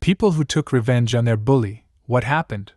People who took revenge on their bully. What happened?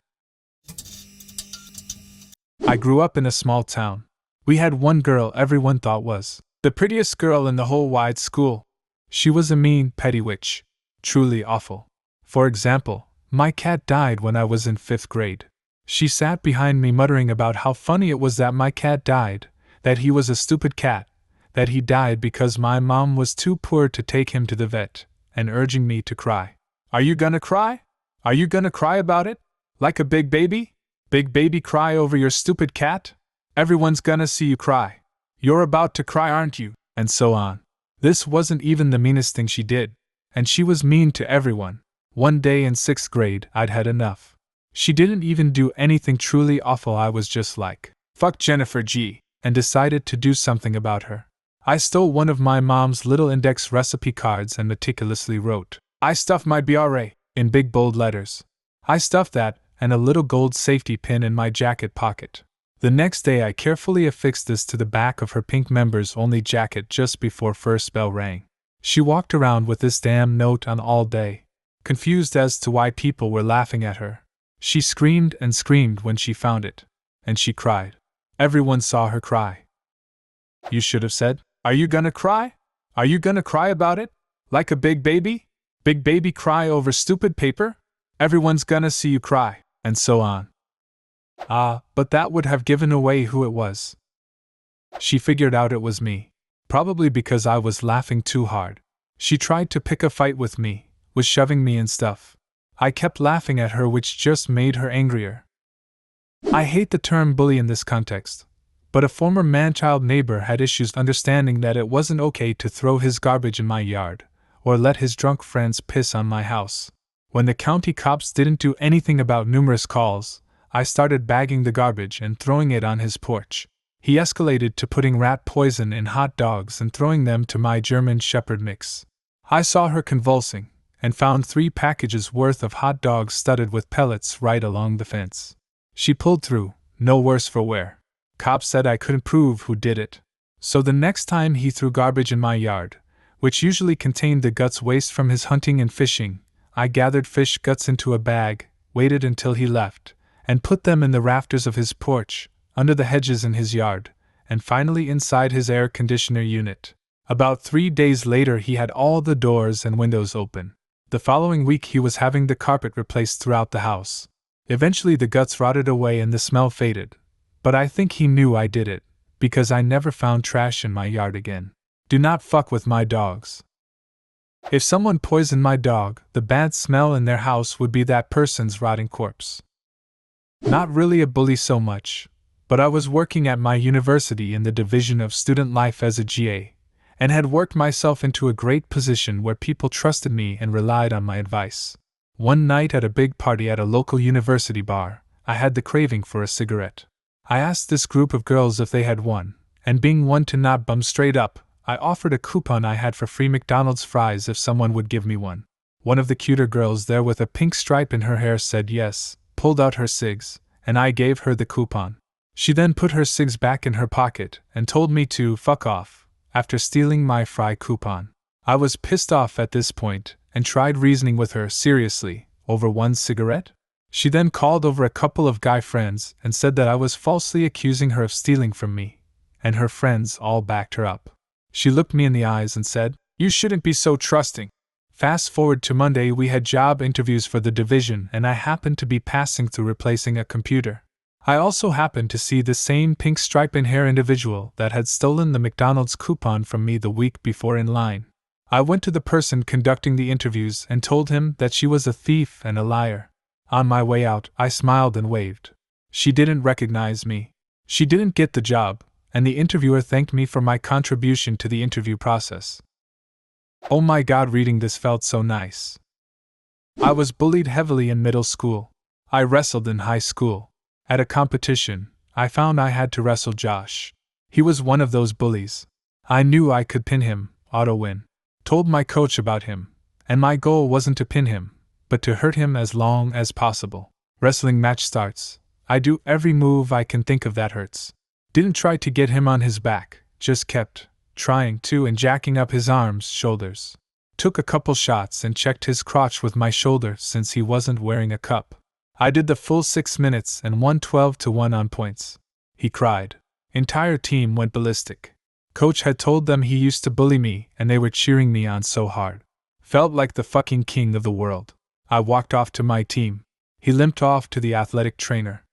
I grew up in a small town. We had one girl everyone thought was the prettiest girl in the whole wide school. She was a mean, petty witch. Truly awful. For example, my cat died when I was in 5th grade. She sat behind me muttering about how funny it was that my cat died, that he was a stupid cat, that he died because my mom was too poor to take him to the vet, and urging me to cry. Are you gonna cry? Are you gonna cry about it? Like a big baby? Big baby cry over your stupid cat? Everyone's gonna see you cry. You're about to cry, aren't you? And so on. This wasn't even the meanest thing she did. And she was mean to everyone. One day in 6th grade, I'd had enough. She didn't even do anything truly awful. I was just like, fuck Jennifer G, and decided to do something about her. I stole one of my mom's little index recipe cards and meticulously wrote, I stuffed my BRA, in big bold letters. I stuffed that, and a little gold safety pin in my jacket pocket. The next day I carefully affixed this to the back of her pink members-only jacket just before first bell rang. She walked around with this damn note on all day, confused as to why people were laughing at her. She screamed and screamed when she found it. And she cried. Everyone saw her cry. You should have said, are you gonna cry? Are you gonna cry about it? Like a big baby? Big baby cry over stupid paper? Everyone's gonna see you cry, and so on. But that would have given away who it was. She figured out it was me. Probably because I was laughing too hard. She tried to pick a fight with me, was shoving me and stuff. I kept laughing at her, which just made her angrier. I hate the term bully in this context, but a former man-child neighbor had issues understanding that it wasn't okay to throw his garbage in my yard, or let his drunk friends piss on my house. When the county cops didn't do anything about numerous calls, I started bagging the garbage and throwing it on his porch. He escalated to putting rat poison in hot dogs and throwing them to my German Shepherd mix. I saw her convulsing, and found 3 packages worth of hot dogs studded with pellets right along the fence. She pulled through, no worse for wear. Cops said I couldn't prove who did it. So the next time he threw garbage in my yard, which usually contained the guts waste from his hunting and fishing, I gathered fish guts into a bag, waited until he left, and put them in the rafters of his porch, under the hedges in his yard, and finally inside his air conditioner unit. About 3 days later he had all the doors and windows open. The following week he was having the carpet replaced throughout the house. Eventually the guts rotted away and the smell faded, but I think he knew I did it, because I never found trash in my yard again. Do not fuck with my dogs. If someone poisoned my dog, the bad smell in their house would be that person's rotting corpse. Not really a bully so much, but I was working at my university in the division of student life as a GA, and had worked myself into a great position where people trusted me and relied on my advice. One night at a big party at a local university bar, I had the craving for a cigarette. I asked this group of girls if they had one, and being one to not bum straight up, I offered a coupon I had for free McDonald's fries if someone would give me one. One of the cuter girls there with a pink stripe in her hair said yes, pulled out her cigs, and I gave her the coupon. She then put her cigs back in her pocket and told me to fuck off, after stealing my fry coupon. I was pissed off at this point, and tried reasoning with her seriously, over one cigarette? She then called over a couple of guy friends and said that I was falsely accusing her of stealing from me, and her friends all backed her up. She looked me in the eyes and said, "You shouldn't be so trusting." Fast forward to Monday, we had job interviews for the division and I happened to be passing through replacing a computer. I also happened to see the same pink stripe in hair individual that had stolen the McDonald's coupon from me the week before in line. I went to the person conducting the interviews and told him that she was a thief and a liar. On my way out, I smiled and waved. She didn't recognize me. She didn't get the job, and the interviewer thanked me for my contribution to the interview process. Oh my God, reading this felt so nice. I was bullied heavily in middle school. I wrestled in high school. At a competition, I found I had to wrestle Josh. He was one of those bullies. I knew I could pin him, auto-win. Told my coach about him, and my goal wasn't to pin him, but to hurt him as long as possible. Wrestling match starts. I do every move I can think of that hurts. Didn't try to get him on his back, just kept trying to and jacking up his arms, shoulders. took a couple shots and checked his crotch with my shoulder since he wasn't wearing a cup. I did the full 6 minutes and won 12-1 on points. He cried. Entire team went ballistic. Coach had told them he used to bully me and they were cheering me on so hard. Felt like the fucking king of the world. I walked off to my team. He limped off to the athletic trainer.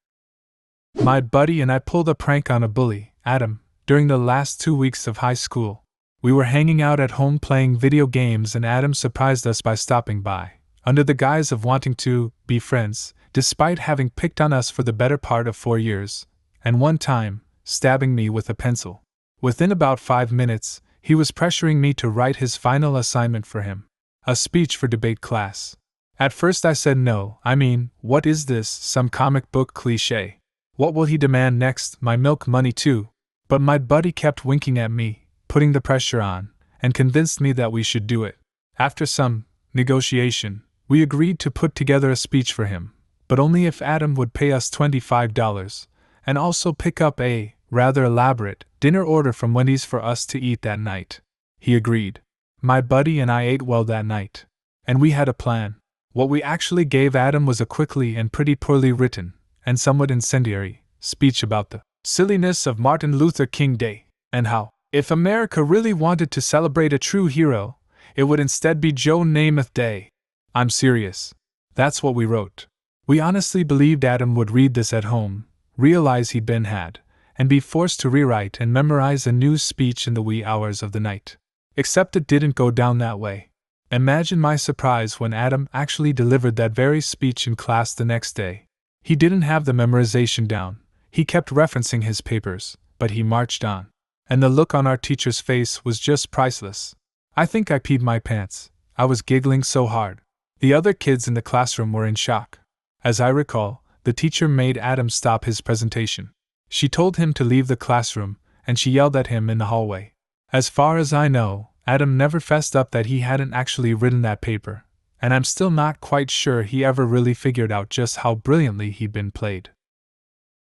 My buddy and I pulled a prank on a bully, Adam, during the last 2 weeks of high school. We were hanging out at home playing video games and Adam surprised us by stopping by, under the guise of wanting to be friends, despite having picked on us for the better part of 4 years, and one time, stabbing me with a pencil. Within about 5 minutes, he was pressuring me to write his final assignment for him, a speech for debate class. At first I said no, what is this, some comic book cliché? What will he demand next, my milk money too? But my buddy kept winking at me, putting the pressure on, and convinced me that we should do it. After some negotiation, we agreed to put together a speech for him, but only if Adam would pay us $25, and also pick up a rather elaborate dinner order from Wendy's for us to eat that night. He agreed. My buddy and I ate well that night. And we had a plan. What we actually gave Adam was a quickly and pretty poorly written, and somewhat incendiary, speech about the silliness of Martin Luther King Day, and how, if America really wanted to celebrate a true hero, it would instead be Joe Namath Day. I'm serious. That's what we wrote. We honestly believed Adam would read this at home, realize he'd been had, and be forced to rewrite and memorize a new speech in the wee hours of the night. Except it didn't go down that way. Imagine my surprise when Adam actually delivered that very speech in class the next day. He didn't have the memorization down, he kept referencing his papers, but he marched on. And the look on our teacher's face was just priceless. I think I peed my pants. I was giggling so hard. The other kids in the classroom were in shock. As I recall, the teacher made Adam stop his presentation. She told him to leave the classroom, and she yelled at him in the hallway. As far as I know, Adam never fessed up that he hadn't actually written that paper, and I'm still not quite sure he ever really figured out just how brilliantly he'd been played.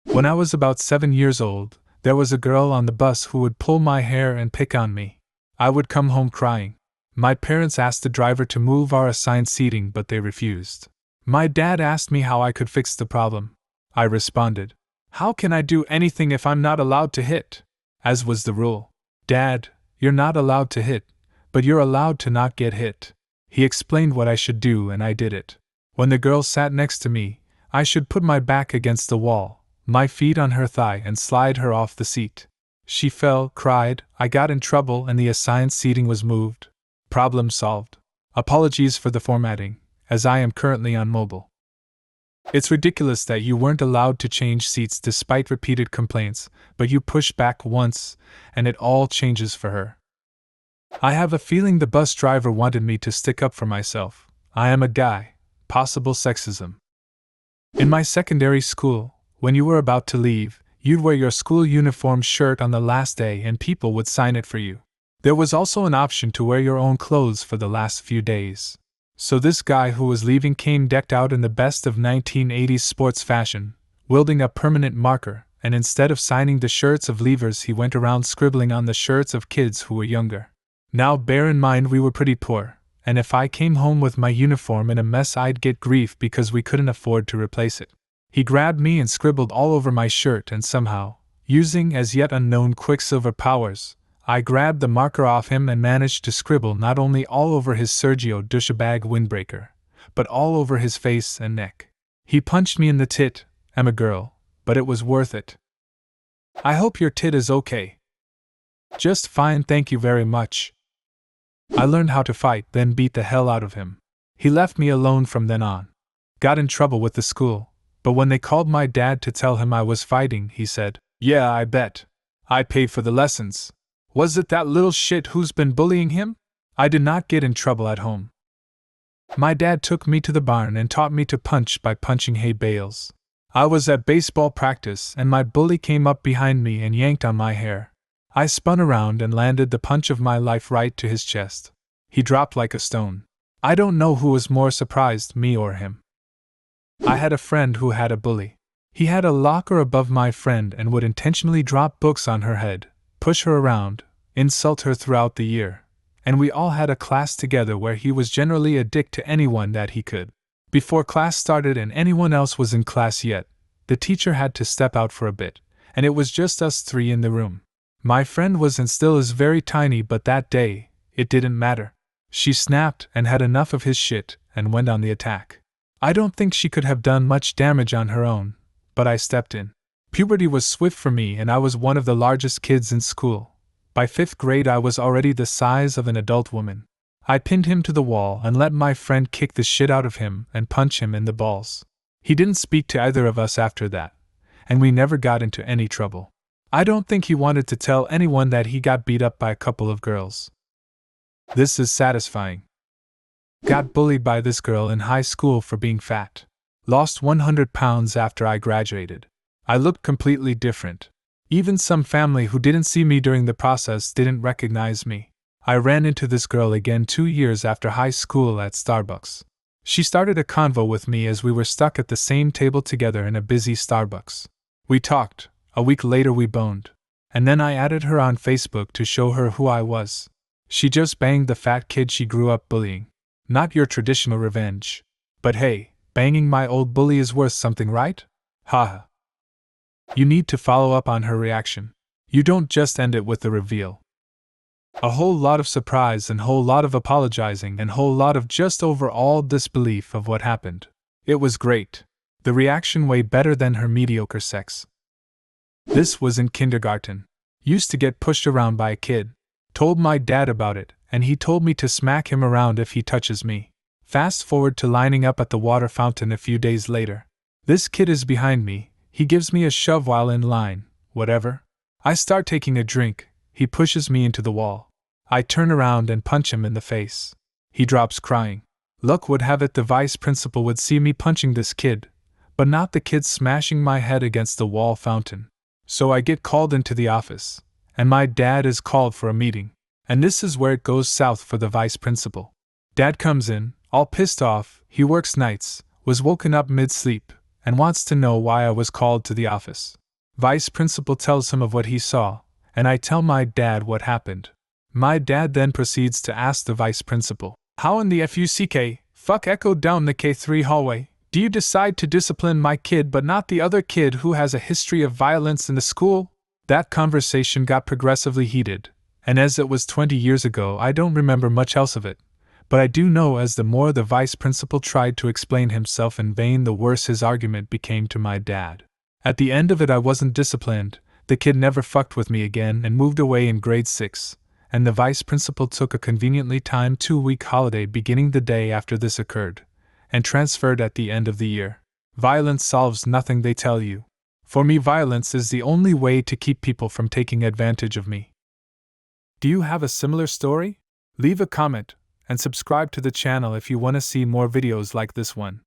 When I was about 7 years old, there was a girl on the bus who would pull my hair and pick on me. I would come home crying. My parents asked the driver to move our assigned seating, but they refused. My dad asked me how I could fix the problem. I responded, "How can I do anything if I'm not allowed to hit?" As was the rule. "Dad, you're not allowed to hit, but you're allowed to not get hit." He explained what I should do and I did it. When the girl sat next to me, I should put my back against the wall, my feet on her thigh and slide her off the seat. She fell, cried, I got in trouble and the assigned seating was moved. Problem solved. Apologies for the formatting, as I am currently on mobile. It's ridiculous that you weren't allowed to change seats despite repeated complaints, but you push back once, and it all changes for her. I have a feeling the bus driver wanted me to stick up for myself. I am a guy. Possible sexism. In my secondary school, when you were about to leave, you'd wear your school uniform shirt on the last day and people would sign it for you. There was also an option to wear your own clothes for the last few days. So this guy who was leaving came decked out in the best of 1980s sports fashion, wielding a permanent marker, and instead of signing the shirts of leavers he went around scribbling on the shirts of kids who were younger. Now bear in mind we were pretty poor, and if I came home with my uniform in a mess I'd get grief because we couldn't afford to replace it. He grabbed me and scribbled all over my shirt and somehow, using as yet unknown quicksilver powers, I grabbed the marker off him and managed to scribble not only all over his Sergio douchebag windbreaker, but all over his face and neck. He punched me in the tit. I'm a girl, but it was worth it. I hope your tit is okay. Just fine, thank you very much. I learned how to fight, then beat the hell out of him. He left me alone from then on. Got in trouble with the school, but when they called my dad to tell him I was fighting, he said, "Yeah, I bet. I pay for the lessons. Was it that little shit who's been bullying him?" I did not get in trouble at home. My dad took me to the barn and taught me to punch by punching hay bales. I was at baseball practice and my bully came up behind me and yanked on my hair. I spun around and landed the punch of my life right to his chest. He dropped like a stone. I don't know who was more surprised, me or him. I had a friend who had a bully. He had a locker above my friend and would intentionally drop books on her head, push her around, insult her throughout the year, and we all had a class together where he was generally a dick to anyone that he could. Before class started and anyone else was in class yet, the teacher had to step out for a bit, and it was just us three in the room. My friend was and still is very tiny, but that day, it didn't matter. She snapped and had enough of his shit and went on the attack. I don't think she could have done much damage on her own, but I stepped in. Puberty was swift for me and I was one of the largest kids in school. By 5th grade I was already the size of an adult woman. I pinned him to the wall and let my friend kick the shit out of him and punch him in the balls. He didn't speak to either of us after that, and we never got into any trouble. I don't think he wanted to tell anyone that he got beat up by a couple of girls. This is satisfying. Got bullied by this girl in high school for being fat. Lost 100 pounds after I graduated. I looked completely different. Even some family who didn't see me during the process didn't recognize me. I ran into this girl again 2 years after high school at Starbucks. She started a convo with me as we were stuck at the same table together in a busy Starbucks. We talked, a week later we boned, and then I added her on Facebook to show her who I was. She just banged the fat kid she grew up bullying. Not your traditional revenge. But hey, banging my old bully is worth something, right? Haha. You need to follow up on her reaction. You don't just end it with the reveal. A whole lot of surprise and whole lot of apologizing and whole lot of just overall disbelief of what happened. It was great. The reaction way better than her mediocre sex. This was in kindergarten. Used to get pushed around by a kid. Told my dad about it, and he told me to smack him around if he touches me. Fast forward to lining up at the water fountain a few days later. This kid is behind me, he gives me a shove while in line, whatever. I start taking a drink, he pushes me into the wall. I turn around and punch him in the face. He drops crying. Luck would have it the vice principal would see me punching this kid, but not the kid smashing my head against the wall fountain. So I get called into the office, and my dad is called for a meeting. And this is where it goes south for the vice principal. Dad comes in, all pissed off, he works nights, was woken up mid-sleep, and wants to know why I was called to the office. Vice principal tells him of what he saw, and I tell my dad what happened. My dad then proceeds to ask the vice principal, "How in the fuck echoed down the K3 hallway, do you decide to discipline my kid but not the other kid who has a history of violence in the school?" That conversation got progressively heated, and as it was 20 years ago I don't remember much else of it, but I do know as the more the vice principal tried to explain himself in vain the worse his argument became to my dad. At the end of it I wasn't disciplined, the kid never fucked with me again and moved away in grade 6, and the vice principal took a conveniently timed 2-week holiday beginning the day after this occurred, and transferred at the end of the year. Violence solves nothing, they tell you. For me, violence is the only way to keep people from taking advantage of me. Do you have a similar story? Leave a comment, and subscribe to the channel if you want to see more videos like this one.